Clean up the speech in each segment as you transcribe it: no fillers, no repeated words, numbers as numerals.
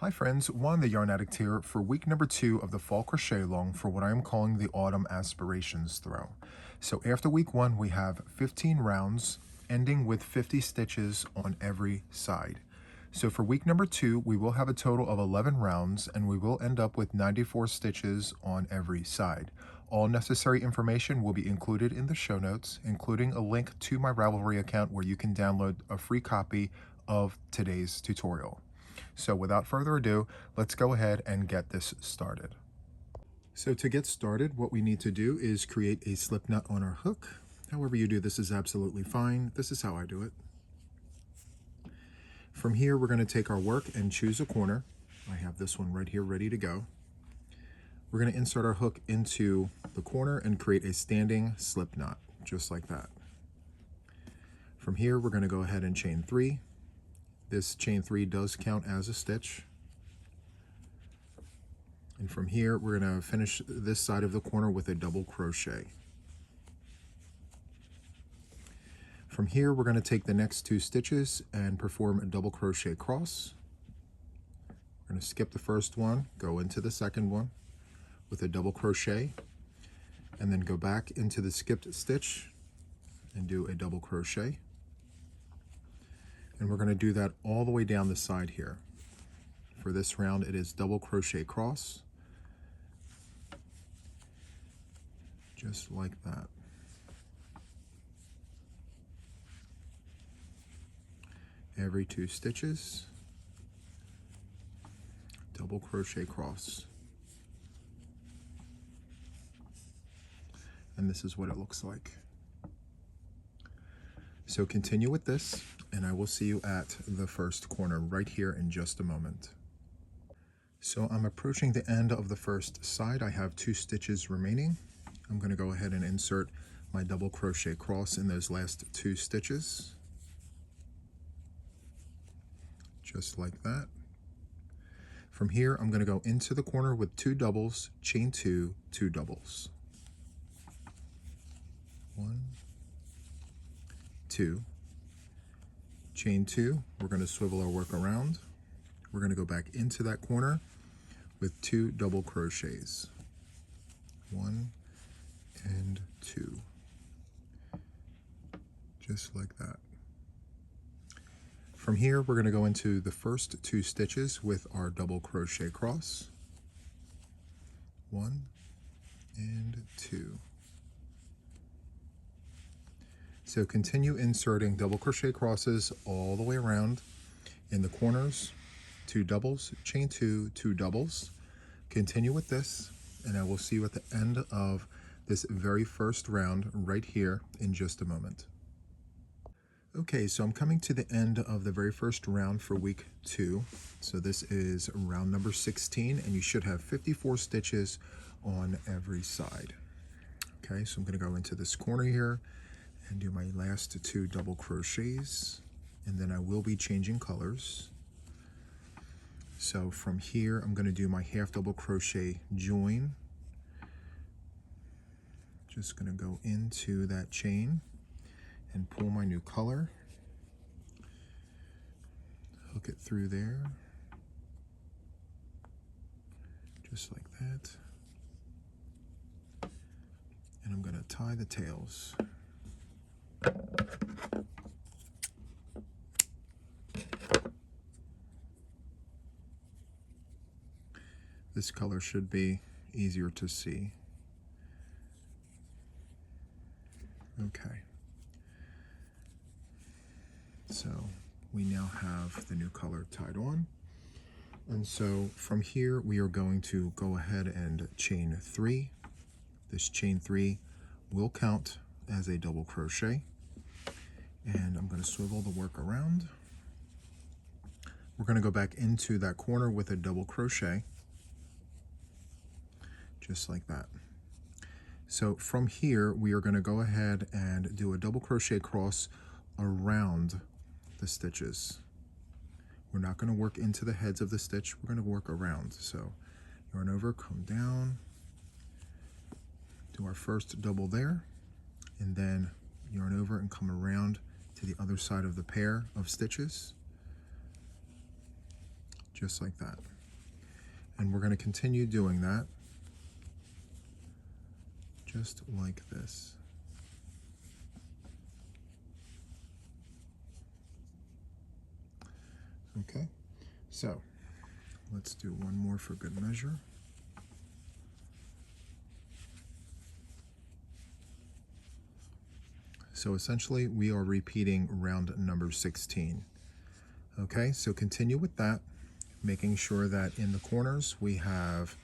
Hi friends, Juan the Yarn Addict here for week number 2 of the Fall Crochet Along for what I am calling the Autumn Aspirations throw. So after week 1 we have 15 rounds ending with 50 stitches on every side. So for week number 2 we will have a total of 11 rounds and we will end up with 94 stitches on every side. All necessary information will be included in the show notes, including a link to my Ravelry account where you can download a free copy of today's tutorial. So without further ado, let's go ahead and get this started. So to get started, what we need to do is create a slip knot on our hook. However you do this is absolutely fine. This is how I do it. From here, we're going to take our work and choose a corner. I have this one right here ready to go. We're going to insert our hook into the corner and create a standing slip knot, just like that. From here, we're going to go ahead and chain 3. This chain 3 does count as a stitch. And from here, we're going to finish this side of the corner with a double crochet. From here, we're going to take the next 2 stitches and perform a double crochet cross. We're going to skip the first one, go into the second one with a double crochet, and then go back into the skipped stitch and do a double crochet. And we're going to do that all the way down the side here. For this round, it is double crochet cross, just like that. Every 2 stitches, double crochet cross. And this is what it looks like. So continue with this, and I will see you at the first corner right here in just a moment. So I'm approaching the end of the first side. I have 2 stitches remaining. I'm going to go ahead and insert my double crochet cross in those last 2 stitches. Just like that. From here, I'm going to go into the corner with 2 doubles, chain 2, 2 doubles. 1, 2, chain 2, we're going to swivel our work around. We're going to go back into that corner with 2 double crochets. 1 and 2. Just like that. From here, we're going to go into the first 2 stitches with our double crochet cross. 1 and 2. So continue inserting double crochet crosses all the way around in the corners, 2 doubles, chain 2, 2 doubles. Continue with this, and I will see you at the end of this very first round right here in just a moment. Okay, so I'm coming to the end of the very first round for week 2. So this is round number 16, and you should have 54 stitches on every side. Okay, so I'm going to go into this corner here and do my last 2 double crochets, and then I will be changing colors. So from here, I'm going to do my half double crochet join. Just going to go into that chain and pull my new color, hook it through there, just like that, and I'm going to tie the tails. This color should be easier to see. Okay. So we now have the new color tied on. And so from here, we are going to go ahead and chain 3. This chain 3 will count as a double crochet. And I'm going to swivel the work around. We're going to go back into that corner with a double crochet, just like that. So from here, we are going to go ahead and do a double crochet cross around the stitches. We're not going to work into the heads of the stitch, we're going to work around. So yarn over, come down, do our first double there, and then yarn over and come around to the other side of the pair of stitches, just like that. And we're going to continue doing that just like this. Okay, so let's do one more for good measure. So essentially we are repeating round number 16. Okay, so continue with that, making sure that in the corners we have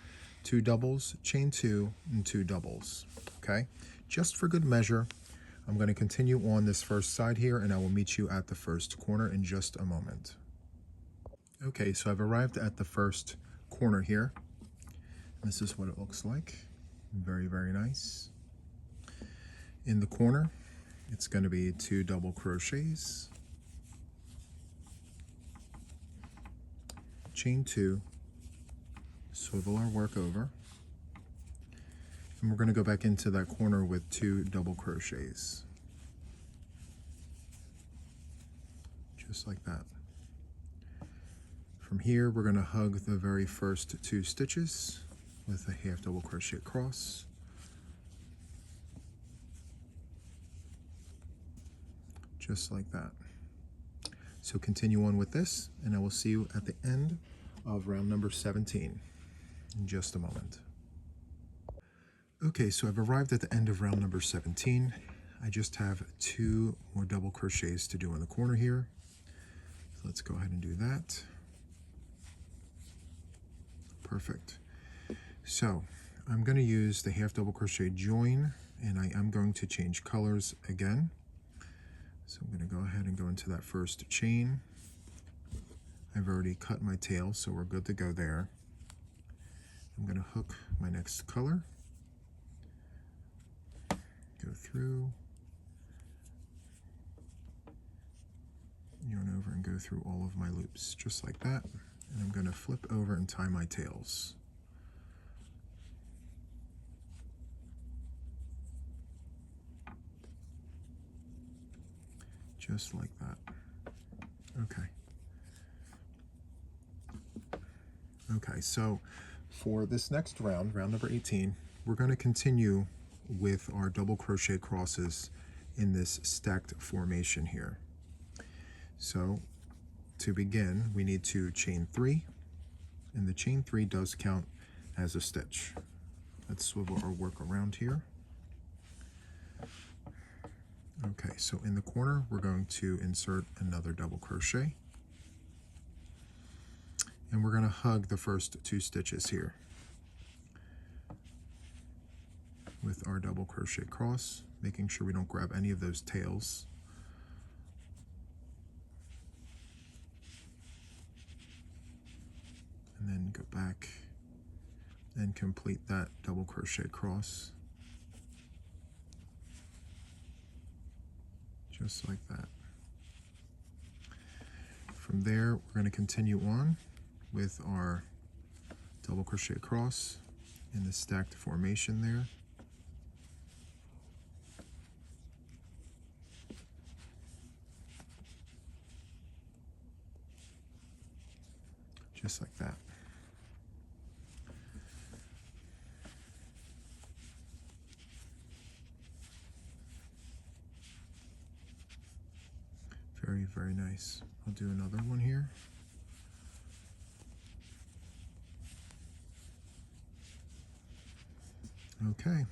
2 doubles, chain 2, and 2 doubles. Okay, just for good measure, I'm going to continue on this first side here, and I will meet you at the first corner in just a moment. Okay, so I've arrived at the first corner here. This is what it looks like. Very, very nice. In the corner, it's going to be 2 double crochets, chain 2, swivel our work over, and we're going to go back into that corner with 2 double crochets, just like that. From here, we're going to hug the very first 2 stitches with a half double crochet across, just like that. So continue on with this, and I will see you at the end of round number 17 in just a moment. Okay, so I've arrived at the end of round number 17. I just have 2 more double crochets to do in the corner here. So let's go ahead and do that. Perfect. So I'm going to use the half double crochet join, and I am going to change colors again. So I'm going to go ahead and go into that first chain. I've already cut my tail, so we're good to go there. I'm going to hook my next color, go through, yarn over and go through all of my loops, just like that. And I'm going to flip over and tie my tails. Just like that. Okay. Okay, so for this next round, round number 18, we're going to continue with our double crochet crosses in this stacked formation here. So to begin, we need to chain 3, and the chain 3 does count as a stitch. Let's swivel our work around here. Okay, so in the corner, we're going to insert another double crochet, and we're going to hug the first 2 stitches here with our double crochet cross, making sure we don't grab any of those tails. And then go back and complete that double crochet cross, just like that. From there, we're going to continue on with our double crochet across in the stacked formation there. Just like that. Very, very nice. I'll do another one here. Okay,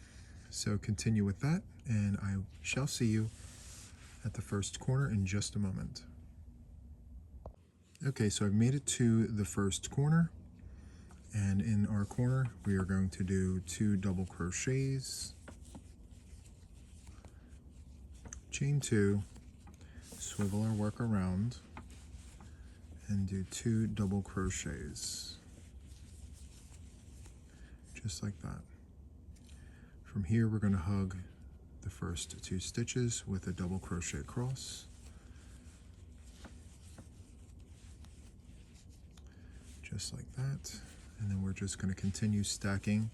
so continue with that, and I shall see you at the first corner in just a moment. Okay, so I've made it to the first corner, and in our corner we are going to do 2 double crochets, chain 2, swivel our work around, and do 2 double crochets, just like that. From here, we're going to hug the first 2 stitches with a double crochet across, just like that. And then we're just going to continue stacking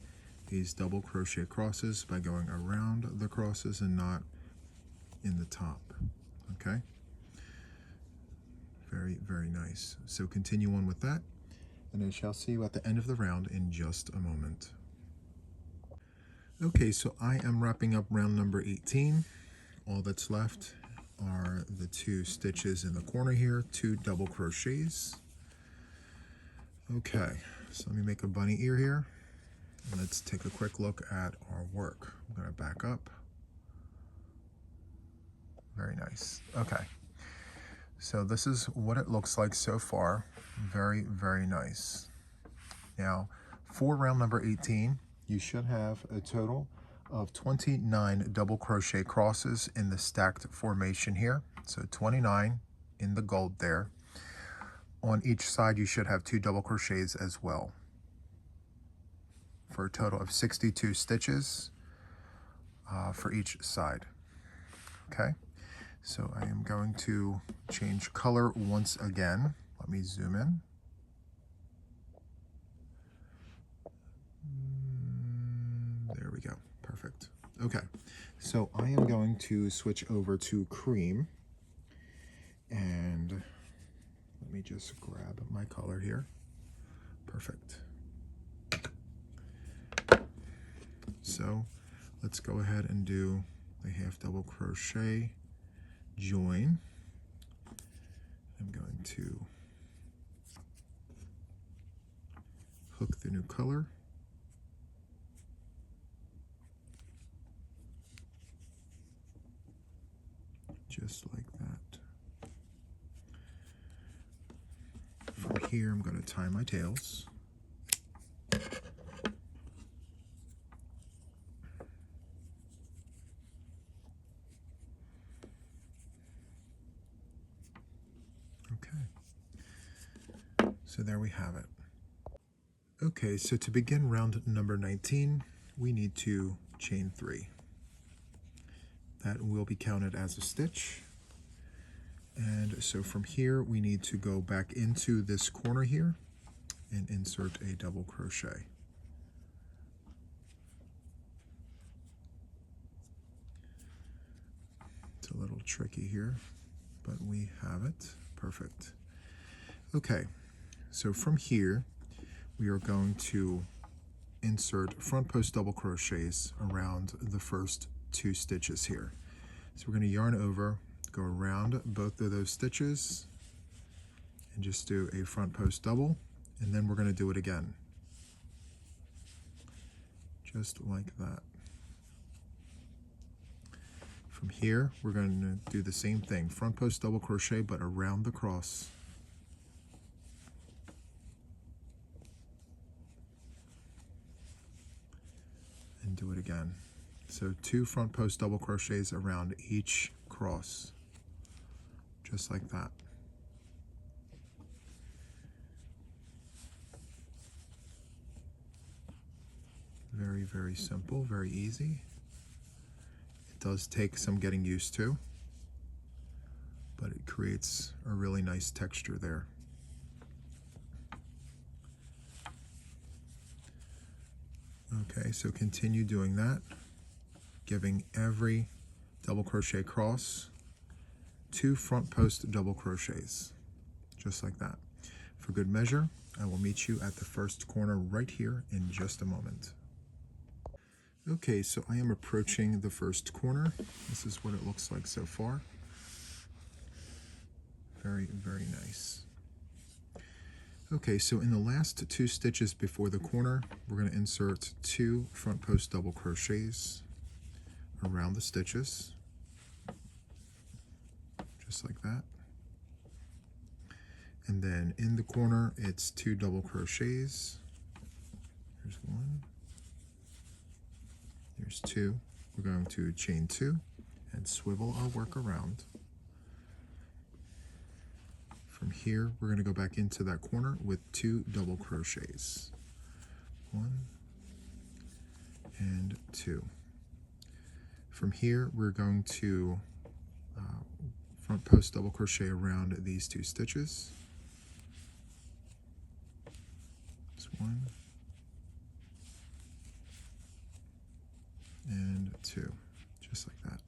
these double crochet crosses by going around the crosses and not in the top. Okay? Very, very nice. So continue on with that, and I shall see you at the end of the round in just a moment. Okay, so I am wrapping up round number 18. All that's left are the 2 stitches in the corner here, 2 double crochets. Okay, so let me make a bunny ear here. Let's take a quick look at our work. I'm going to back up. Very nice. Okay, so this is what it looks like so far. Very, very nice. Now, for round number 18, you should have a total of 29 double crochet crosses in the stacked formation here. So 29 in the gold there. On each side, you should have 2 double crochets as well, for a total of 62 stitches for each side. Okay, so I am going to change color once again. Let me zoom in. There we go, perfect. Okay, so I am going to switch over to cream, and let me just grab my color here. Perfect. So let's go ahead and do a half double crochet, join. I'm going to hook the new color. Just like that. From here, I'm going to tie my tails. So there we have it. Okay, so to begin round number 19, we need to chain 3. That will be counted as a stitch. And so from here, we need to go back into this corner here and insert a double crochet. It's a little tricky here, but we have it. Perfect. Okay. So from here, we are going to insert front post double crochets around the first 2 stitches here. So we're going to yarn over, go around both of those stitches, and just do a front post double, and then we're going to do it again. Just like that. From here, we're going to do the same thing, front post double crochet, but around the cross. And do it again. So 2 front post double crochets around each cross, just like that. Very, very simple, very easy. It does take some getting used to, but it creates a really nice texture there. Okay, so continue doing that, giving every double crochet cross 2 front post double crochets, just like that. For good measure, I will meet you at the first corner right here in just a moment. Okay, so I am approaching the first corner. This is what it looks like so far. Very, very nice. Okay, so in the last 2 stitches before the corner, we're going to insert 2 front post double crochets around the stitches, just like that. And then in the corner, it's 2 double crochets. There's 1. There's 2. We're going to chain 2 and swivel our work around. From here, we're going to go back into that corner with 2 double crochets. 1 and 2. From here, we're going to front post double crochet around these 2 stitches. That's 1 and 2, just like that.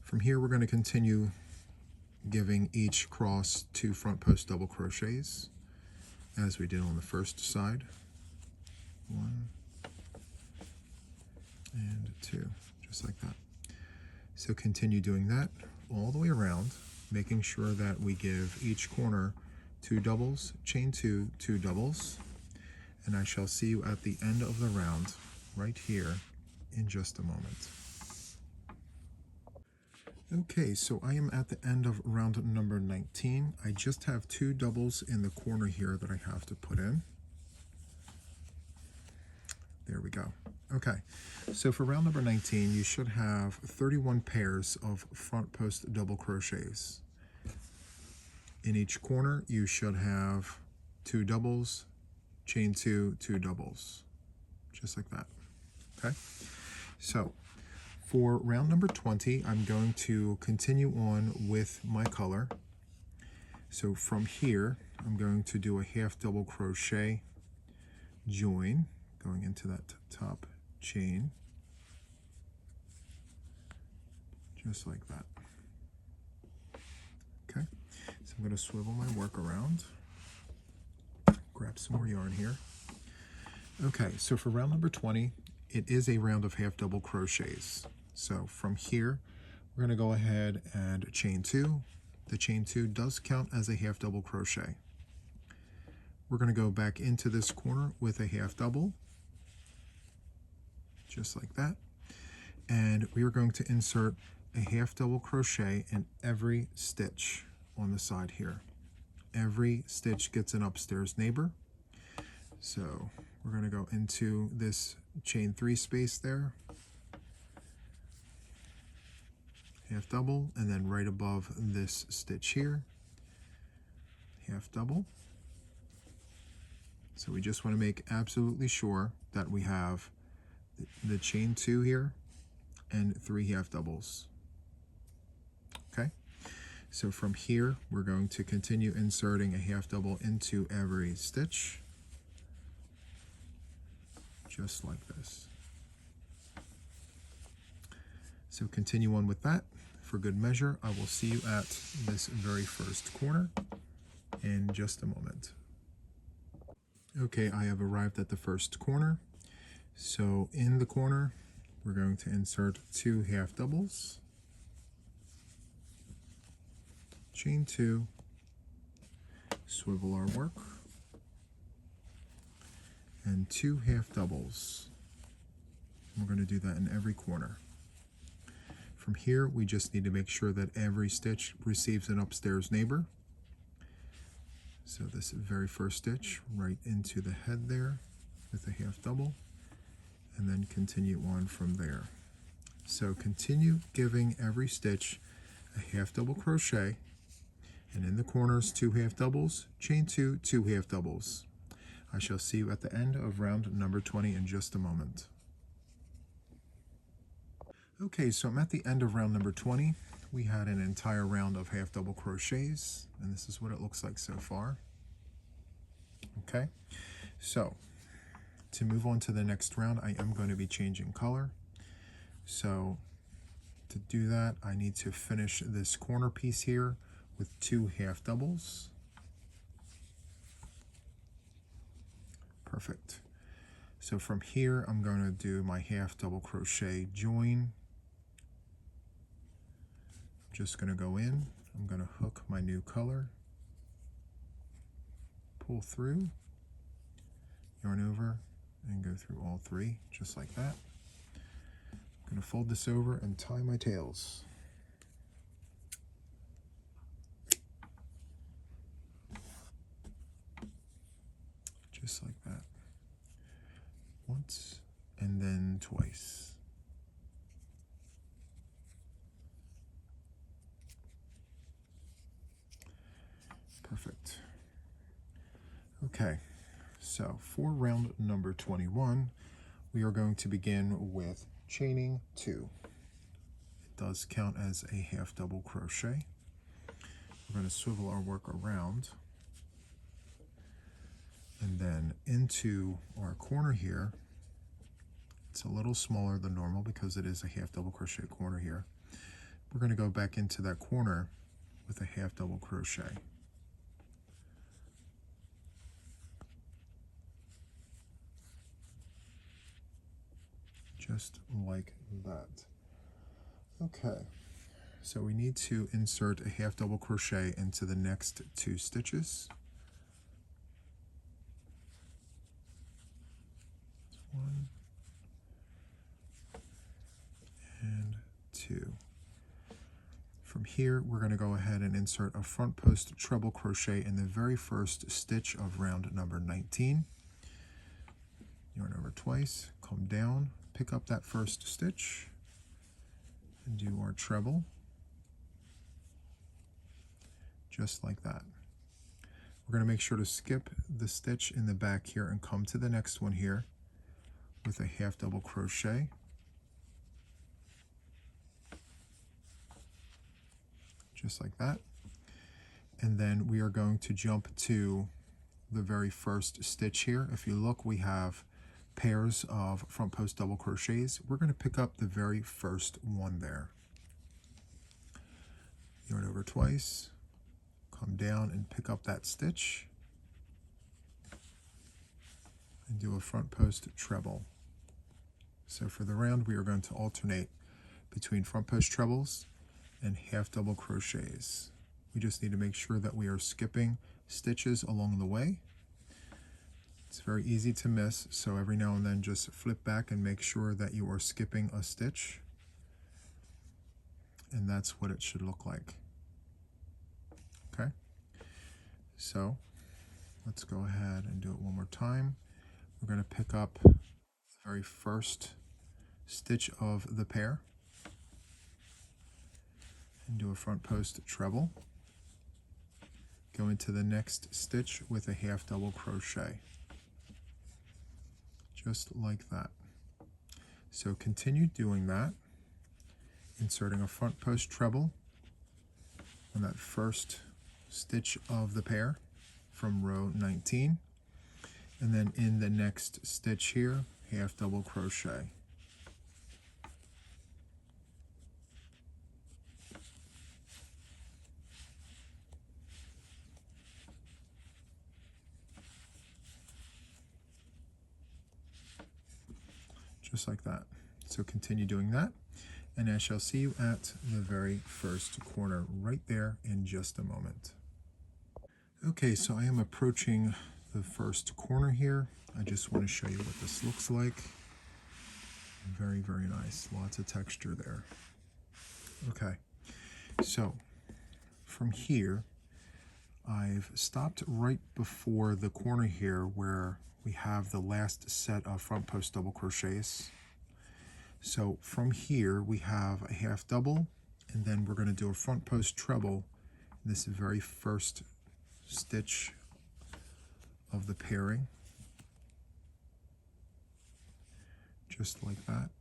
From here, we're going to continue giving each cross 2 front post double crochets as we did on the first side. 1 and 2, just like that. So continue doing that all the way around, making sure that we give each corner 2 doubles, chain 2, 2 doubles, and I shall see you at the end of the round right here in just a moment. Okay, so I am at the end of round number 19. I just have 2 doubles in the corner here that I have to put in. There we go. Okay, so for round number 19, you should have 31 pairs of front post double crochets. In each corner, you should have 2 doubles, chain 2, 2 doubles, just like that. Okay, so for round number 20, I'm going to continue on with my color. So from here, I'm going to do a half double crochet join, going into that top chain, just like that. Okay, so I'm going to swivel my work around, grab some more yarn here. Okay, so for round number 20, it is a round of half double crochets. So from here, we're going to go ahead and chain 2. The chain 2 does count as a half double crochet. We're going to go back into this corner with a half double, just like that. And we are going to insert a half double crochet in every stitch on the side here. Every stitch gets an upstairs neighbor. So we're going to go into this chain 3 space there, half double, and then right above this stitch here, half double. So we just want to make absolutely sure that we have the chain 2 here and 3 half doubles. Okay, so from here we're going to continue inserting a half double into every stitch, just like this. So continue on with that. For good measure, I will see you at this very first corner in just a moment. Okay, I have arrived at the first corner. So in the corner, we're going to insert 2 half doubles, chain 2, swivel our work, and 2 half doubles. We're going to do that in every corner. From here, we just need to make sure that every stitch receives an upstairs neighbor. So this very first stitch right into the head there with a half double, and then continue on from there. So continue giving every stitch a half double crochet, and in the corners 2 half doubles, chain 2, 2 half doubles. I shall see you at the end of round number 20 in just a moment. Okay, so I'm at the end of round number 20. We had an entire round of half double crochets, and this is what it looks like so far. Okay, so to move on to the next round, I am going to be changing color. So to do that, I need to finish this corner piece here with 2 half doubles. Perfect. So from here, I'm going to do my half double crochet join. I'm just going to go in. I'm going to hook my new color, pull through, yarn over, and go through all 3, just like that. I'm going to fold this over and tie my tails. Just like that. Once, and then twice. Perfect. Okay, so for round number 21, we are going to begin with chaining 2. It does count as a half double crochet. We're going to swivel our work around, and then into our corner here. It's a little smaller than normal because it is a half double crochet corner here. We're going to go back into that corner with a half double crochet. just like that. Okay, so we need to insert a half double crochet into the next 2 stitches. 1 and 2. From here, we're going to go ahead and insert a front post treble crochet in the very first stitch of round number 19. Yarn over twice, come down, pick up that first stitch, and do our treble, just like that. We're going to make sure to skip the stitch in the back here and come to the next one here with a half double crochet. Just like that. And then we are going to jump to the very first stitch here. If you look, we have pairs of front post double crochets. We're going to pick up the very first one there. Yarn over twice, come down and pick up that stitch, and do a front post treble. So for the round, we are going to alternate between front post trebles and half double crochets. We just need to make sure that we are skipping stitches along the way. It's very easy to miss, so every now and then just flip back and make sure that you are skipping a stitch. And that's what it should look like. Okay, so let's go ahead and do it one more time. We're going to pick up the very first stitch of the pair and do a front post treble. Go into the next stitch with a half double crochet, just like that. So continue doing that, inserting a front post treble on that first stitch of the pair from row 19, and then in the next stitch here, half double crochet. Just like that. So continue doing that, and I shall see you at the very first corner right there in just a moment. Okay, so I am approaching the first corner here. I just want to show you what this looks like. Very, very nice. Lots of texture there. Okay, so from here, I've stopped right before the corner here where we have the last set of front post double crochets. So from here we have a half double, and then we're going to do a front post treble in this very first stitch of the pairing, just like that.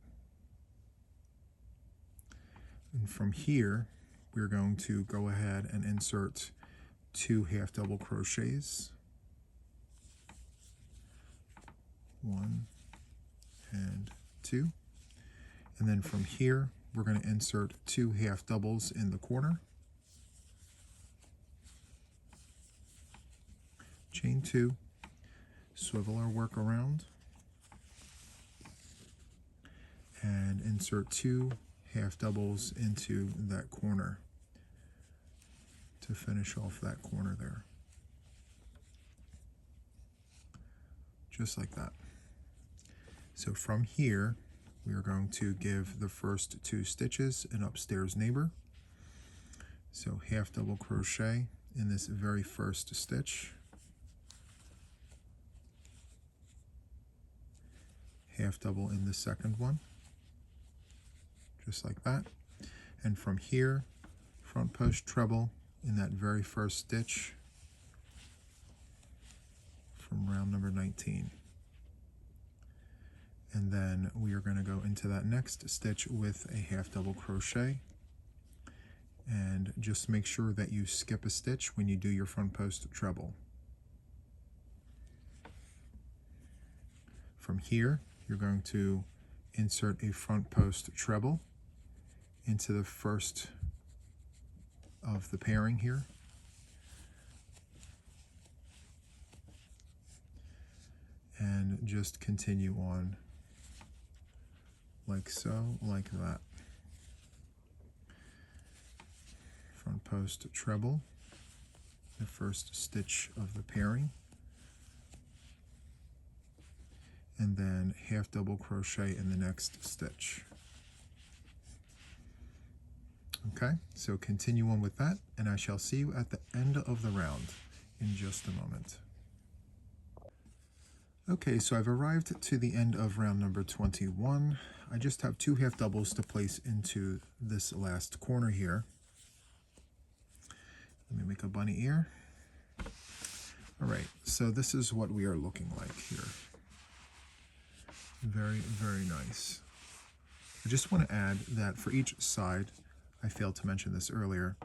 And from here we're going to go ahead and insert 2 half double crochets, 1 and 2, and then from here we're going to insert 2 half doubles in the corner, chain 2, swivel our work around, and insert 2 half doubles into that corner to finish off that corner there, just like that. So from here we are going to give the first 2 stitches an upstairs neighbor. So half double crochet in this very first stitch, half double in the second one, just like that. And from here, front post treble in that very first stitch from round number 19. And then we are going to go into that next stitch with a half double crochet, and just make sure that you skip a stitch when you do your front post treble. From here you're going to insert a front post treble into the first of the pairing here, and just continue on like so, like that. Front post treble, the first stitch of the pairing, and then half double crochet in the next stitch. Okay, so continue on with that, and I shall see you at the end of the round in just a moment. Okay, so I've arrived to the end of round number 21. I just have 2 half doubles to place into this last corner here. Let me make a bunny ear. All right, so this is what we are looking like here. Very, very nice. I just want to add that for each side, I failed to mention this earlier,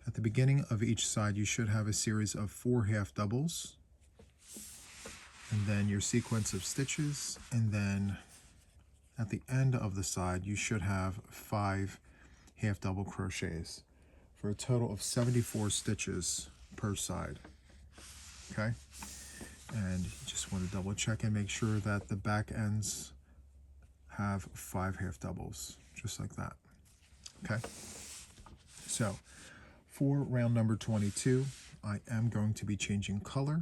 at the beginning of each side you should have a series of 4 half doubles, and then your sequence of stitches, and then at the end of the side you should have 5 half double crochets for a total of 74 stitches per side. Okay, and you just want to double check and make sure that the back ends have 5 half doubles, just like that. Okay, so for round number 22 I am going to be changing color.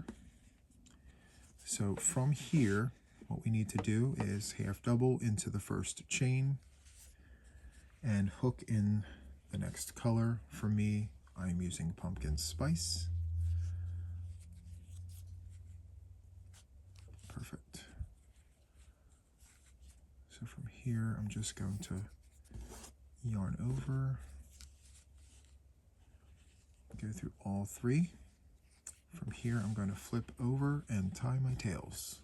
So from here, what we need to do is half double into the first chain and hook in the next color. For me, I'm using pumpkin spice. Perfect. So from here, I'm just going to yarn over, go through all 3. From here, I'm going to flip over and tie my tails.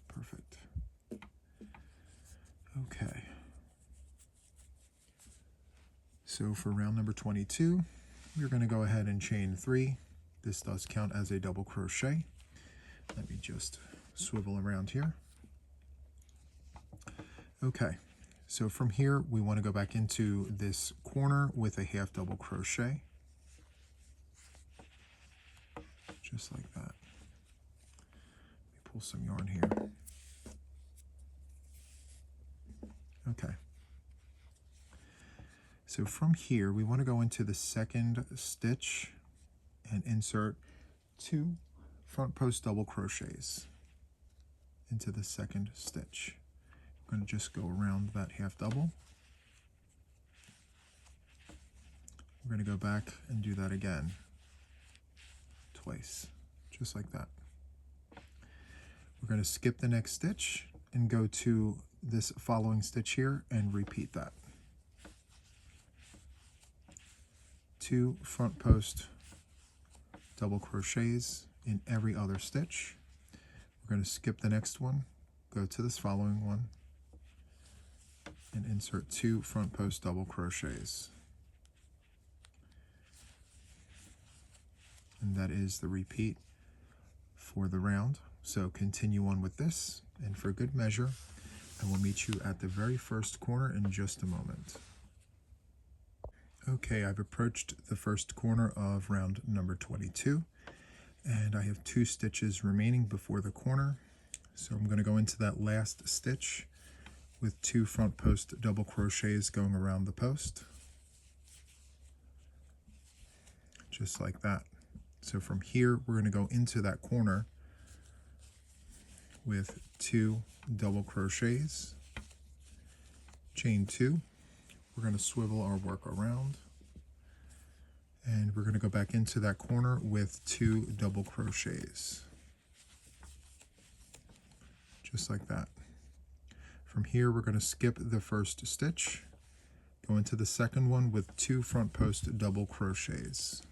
Perfect. Okay. So for round number 22, we're going to go ahead and chain 3. This does count as a double crochet. Let me just swivel around here. Okay, so from here we want to go back into this corner with a half double crochet, just like that. Let me pull some yarn here. Okay. So from here we want to go into the second stitch and insert 2 front post double crochets into the second stitch. I'm going to just go around that half double. We're going to go back and do that again twice, just like that. We're going to skip the next stitch and go to this following stitch here and repeat that. 2 front post double crochets in every other stitch. We're going to skip the next one, go to this following one, and insert 2 front post double crochets. And that is the repeat for the round. So continue on with this, and for good measure, I will meet you at the very first corner in just a moment. Okay, I've approached the first corner of round number 22, and I have 2 stitches remaining before the corner. So I'm going to go into that last stitch with 2 front post double crochets going around the post, just like that. So from here, we're going to go into that corner with 2 double crochets, chain 2. We're going to swivel our work around, and we're going to go back into that corner with 2 double crochets, just like that. From here, we're going to skip the first stitch, go into the second one with 2 front post double crochets,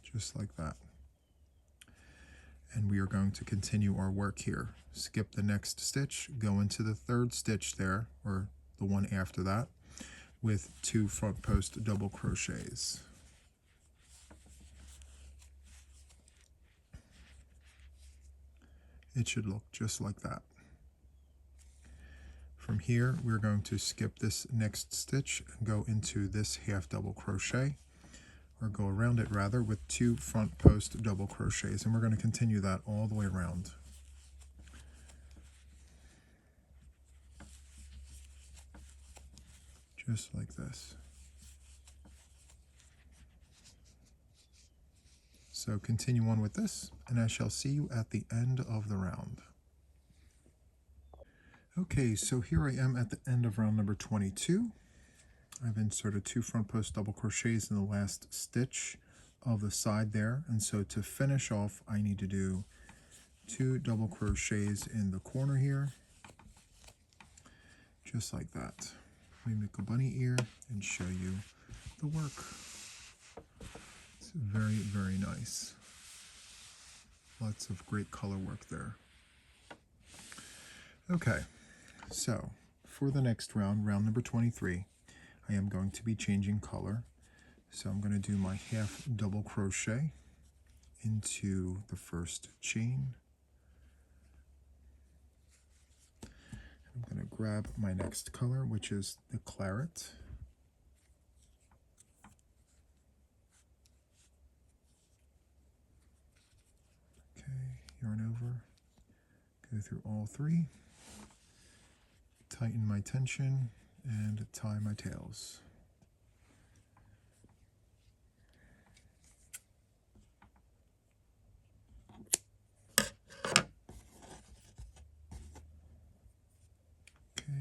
just like that. And we are going to continue our work here. Skip the next stitch, go into the third stitch there, or the one after that, with 2 front post double crochets. It should look just like that. From here, we're going to skip this next stitch and go into this half double crochet, or go around it rather, with 2 front post double crochets, and we're going to continue that all the way around. Just like this. So continue on with this, and I shall see you at the end of the round. Okay, so here I am at the end of round number 22. I've inserted 2 front post double crochets in the last stitch of the side there, and so to finish off I need to do 2 double crochets in the corner here, just like that. Let me make a bunny ear and show you the work. It's very, very nice. Lots of great color work there. Okay, so for the next round, round number 23, I am going to be changing color. So I'm going to do my half double crochet into the first chain. I'm going to grab my next color, which is the claret. Okay, yarn over, go through all 3, tighten my tension, and tie my tails. Okay.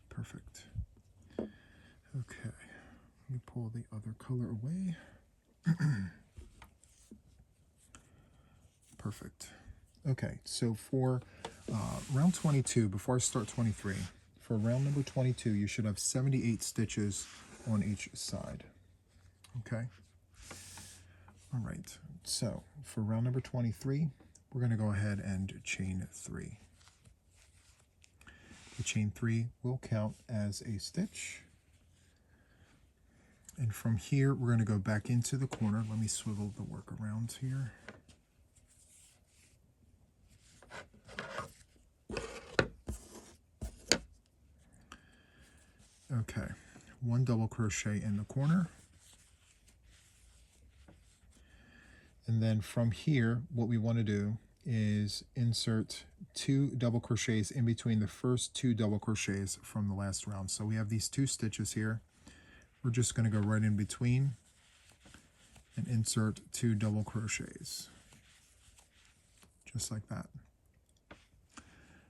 Perfect. Okay, let me pull the other color away. Perfect. Okay, so for round 22, before I start 23, for round number 22, you should have 78 stitches on each side. Okay? All right, so for round number 23, we're going to go ahead and chain 3. The chain 3 will count as a stitch. And from here, we're going to go back into the corner. Let me swivel the work around here. Okay, 1 double crochet in the corner. And then from here, what we want to do is insert 2 double crochets in between the first 2 double crochets from the last round. So we have these 2 stitches here. We're just going to go right in between and insert 2 double crochets, just like that.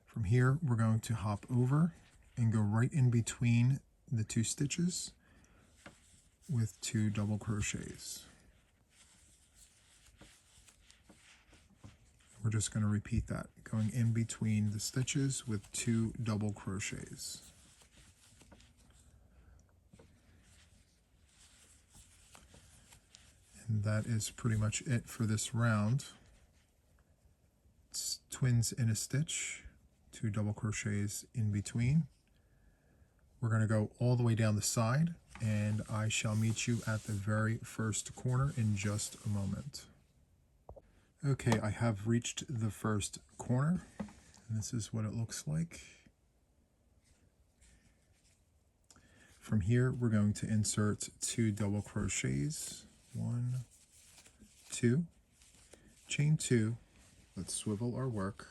From here, we're going to hop over and go right in between the 2 stitches with 2 double crochets. We're just going to repeat that, going in between the stitches with 2 double crochets. And that is pretty much it for this round. It's twins in a stitch, 2 double crochets in between. We're going to go all the way down the side, and I shall meet you at the very first corner in just a moment. Okay, I have reached the first corner, and this is what it looks like. From here, we're going to insert 2 double crochets. 1, 2, chain 2. Let's swivel our work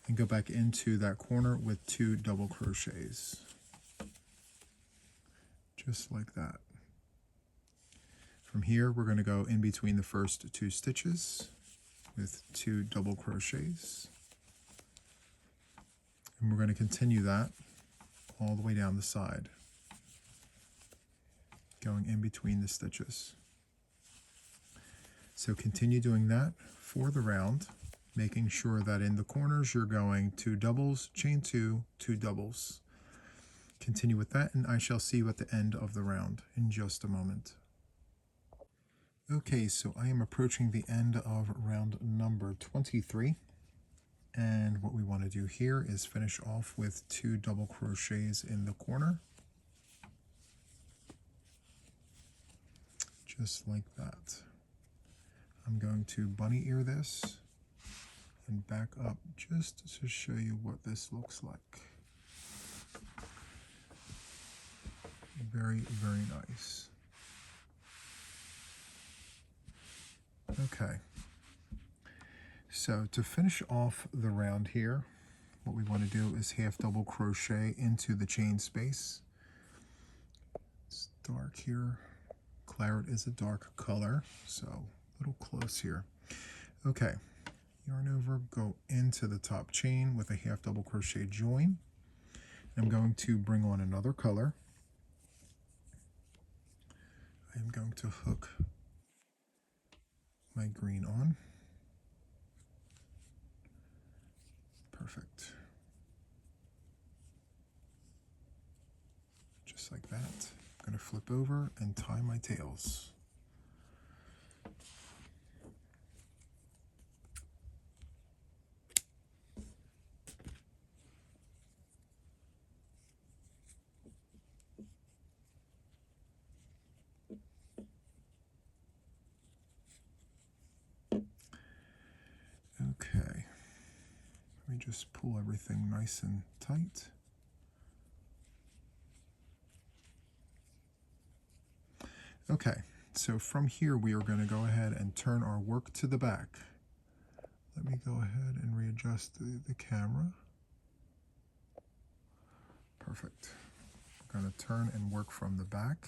and go back into that corner with 2 double crochets, just like that. From here, we're going to go in between the first 2 stitches with 2 double crochets, and we're going to continue that all the way down the side, going in between the stitches. So continue doing that for the round, making sure that in the corners you're going 2 doubles, chain 2, 2 doubles. Continue with that, and I shall see you at the end of the round in just a moment. Okay, so I am approaching the end of round number 23, and what we want to do here is finish off with 2 double crochets in the corner. just like that. I'm going to bunny ear this and back up just to show you what this looks like. Very, very nice. Okay. So to finish off the round here, what we want to do is half double crochet into the chain space. It's dark here. Claret is a dark color, so a little close here. Okay, yarn over, go into the top chain with a half double crochet join. I'm going to bring on another color. I'm going to hook my green on. Perfect. Just like that. I'm going to flip over and tie my tails. Okay. Let me just pull everything nice and tight. Okay, so from here we are going to go ahead and turn our work to the back. Let me go ahead and readjust the camera. Perfect. We're going to turn and work from the back.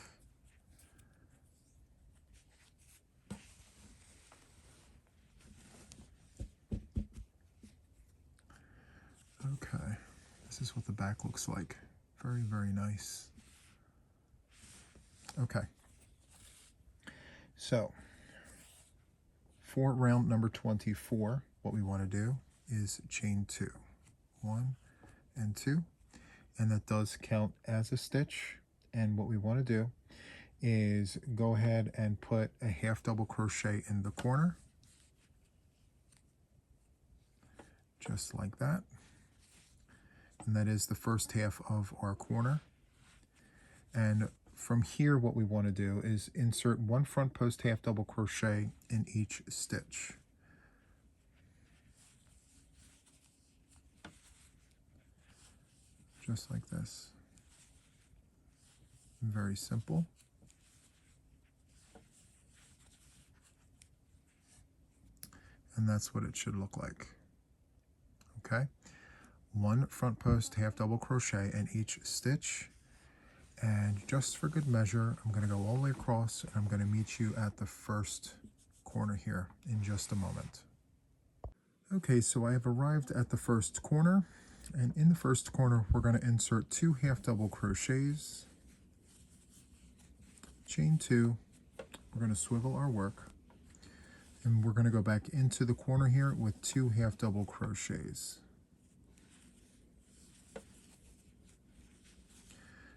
Okay, this is what the back looks like. Very, very nice. Okay. So, for round number 24, what we want to do is chain 2. 1 and 2. And that does count as a stitch. And what we want to do is go ahead and put a half double crochet in the corner. Just like that. And that is the first half of our corner. And from here, what we want to do is insert one front post half double crochet in each stitch. Just like this. Very simple. And that's what it should look like. Okay. One front post half double crochet in each stitch. And just for good measure, I'm going to go all the way across, and I'm going to meet you at the first corner here in just a moment. Okay, so I have arrived at the first corner, and in the first corner, we're going to insert 2 half double crochets, chain 2, we're going to swivel our work, and we're going to go back into the corner here with 2 half double crochets.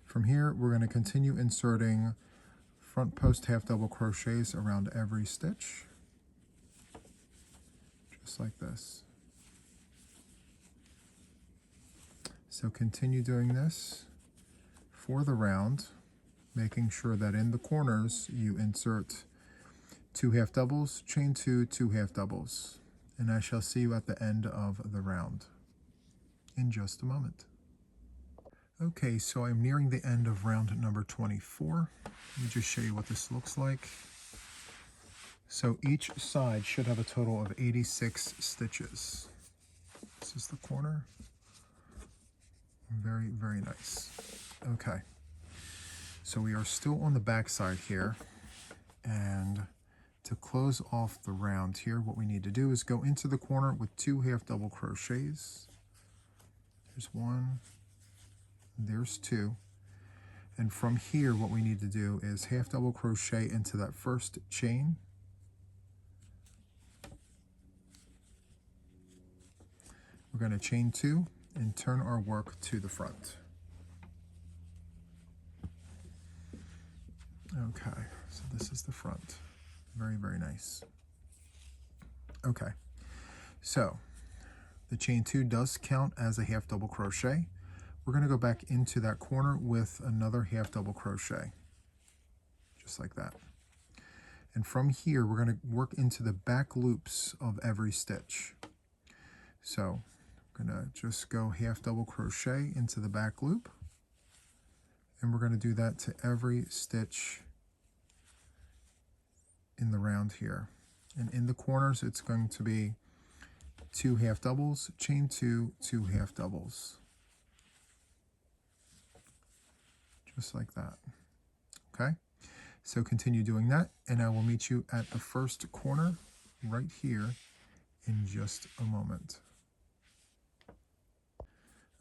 From here, we're going to continue inserting front post half double crochets around every stitch, just like this. So continue doing this for the round, making sure that in the corners you insert 2 half doubles, chain 2, 2 half doubles, and I shall see you at the end of the round in just a moment. Okay, so I'm nearing the end of round number 24. Let me just show you what this looks like. So each side should have a total of 86 stitches. This is the corner. Very, very nice. Okay, so we are still on the back side here, and to close off the round here, what we need to do is go into the corner with 2 half double crochets. There's 1. There's 2, and from here what we need to do is half double crochet into that first chain, we're going to chain 2 and turn our work to the front. Okay, so this is the front. Very, very nice. Okay, so the chain 2 does count as a half double crochet. We're going to go back into that corner with another half double crochet, just like that. And from here, we're going to work into the back loops of every stitch. So I'm going to just go half double crochet into the back loop. And we're going to do that to every stitch in the round here. And in the corners, it's going to be 2 half doubles, chain 2, 2 half doubles. Just like that. Okay? So continue doing that, and I will meet you at the first corner right here in just a moment.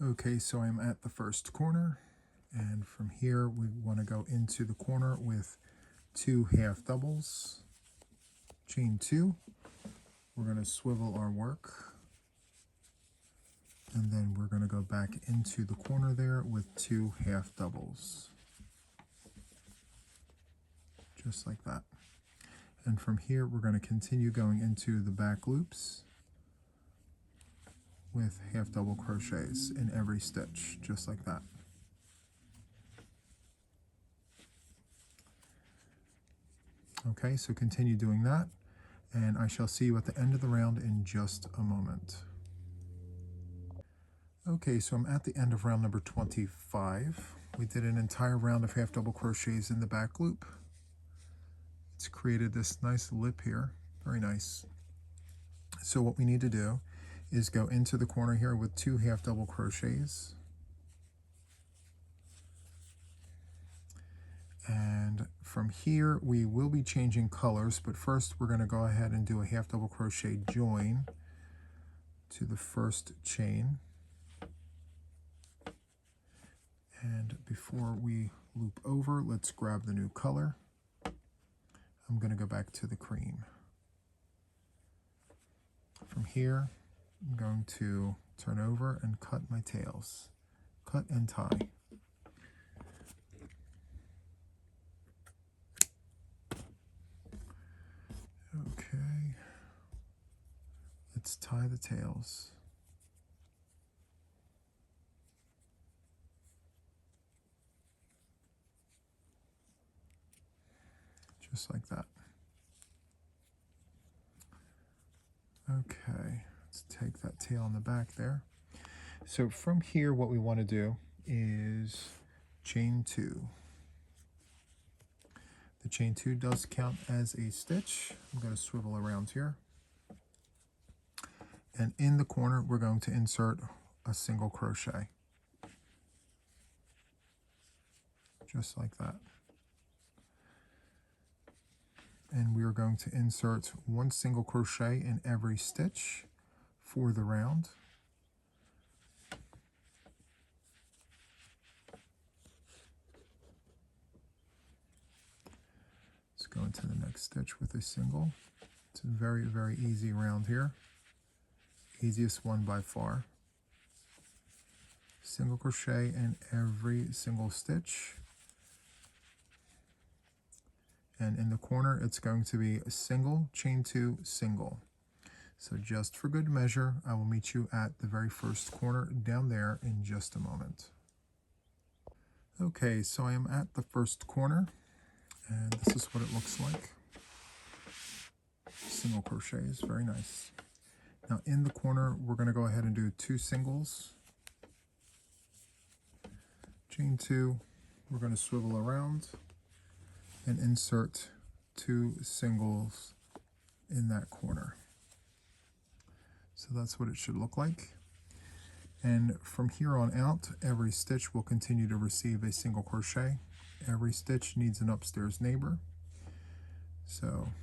Okay, so I'm at the first corner, and from here we want to go into the corner with 2 half doubles, chain 2. We're going to swivel our work, and then we're going to go back into the corner there with 2 half doubles. Just like that. And from here, we're going to continue going into the back loops with half double crochets in every stitch, just like that. Okay, so continue doing that, and I shall see you at the end of the round in just a moment. Okay, so I'm at the end of round number 25. We did an entire round of half double crochets in the back loop. It's created this nice lip here, very nice. So what we need to do is go into the corner here with 2 half double crochets. And from here, we will be changing colors, but first we're going to go ahead and do a half double crochet join to the first chain. And before we loop over, let's grab the new color. I'm going to go back to the cream. From here, I'm going to turn over and cut my tails. Cut and tie. Okay. Let's tie the tails. Just like that. Okay, let's take that tail on the back there. So from here, what we want to do is chain 2. The chain 2 does count as a stitch. I'm going to swivel around here. And in the corner, we're going to insert a single crochet. Just like that. And we are going to insert 1 single crochet in every stitch for the round. Let's go into the next stitch with a single. It's a very, very easy round here. Easiest one by far. Single crochet in every single stitch. And in the corner, it's going to be a single, chain 2, single. So just for good measure, I will meet you at the very first corner down there in just a moment. Okay, so I am at the first corner, and this is what it looks like. Single crochets, very nice. Now in the corner, we're going to go ahead and do 2 singles. Chain 2, we're going to swivel around and insert 2 singles in that corner. So that's what it should look like. And from here on out, every stitch will continue to receive a single crochet. Every stitch needs an upstairs neighbor. So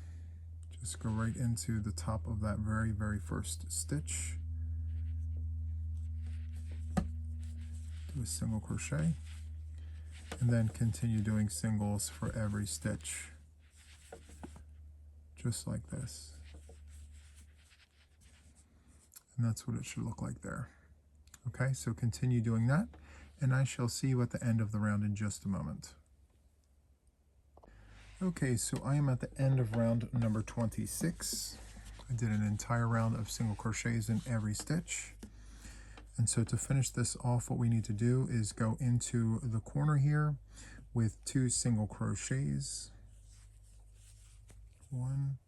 just go right into the top of that very, very first stitch. Do a single crochet. And then continue doing singles for every stitch, just like this. And that's what it should look like there. Okay, so continue doing that, and I shall see you at the end of the round in just a moment. Okay, so I am at the end of round number 26. I did an entire round of single crochets in every stitch. And so to finish this off, what we need to do is go into the corner here with 2 single crochets. 1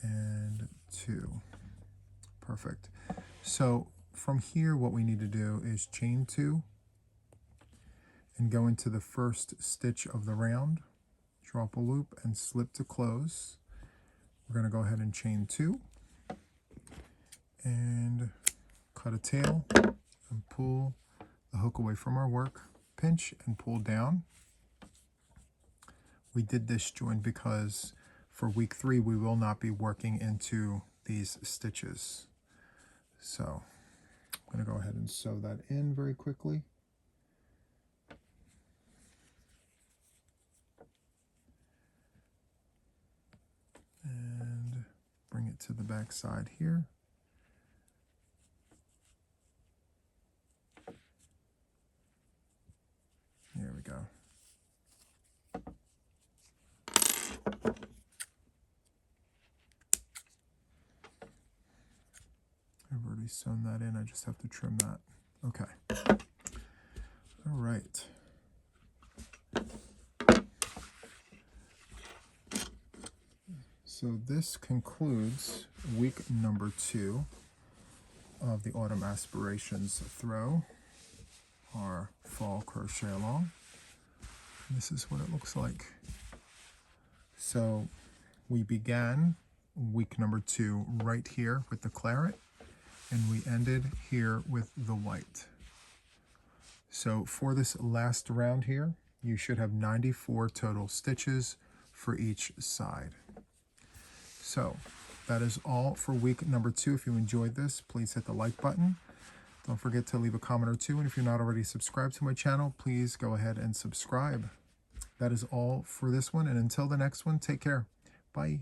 and 2. Perfect. So from here, what we need to do is chain 2 and go into the first stitch of the round, drop a loop and slip to close. We're going to go ahead and chain 2 and cut a tail and pull the hook away from our work, pinch and pull down. We did this join because for week 3 we will not be working into these stitches. So I'm going to go ahead and sew that in very quickly. And bring it to the back side here. There we go. I've already sewn that in, I just have to trim that. Okay. All right. So this concludes week number 2 of the Autumn Aspirations throw, our fall crochet along. This is what it looks like. So we began week number 2 right here with the claret, and we ended here with the white. So for this last round here, you should have 94 total stitches for each side. So that is all for week number 2. If you enjoyed this, please hit the like button. Don't forget to leave a comment or two, and if you're not already subscribed to my channel, please go ahead and subscribe. That is all for this one, and until the next one, take care. Bye.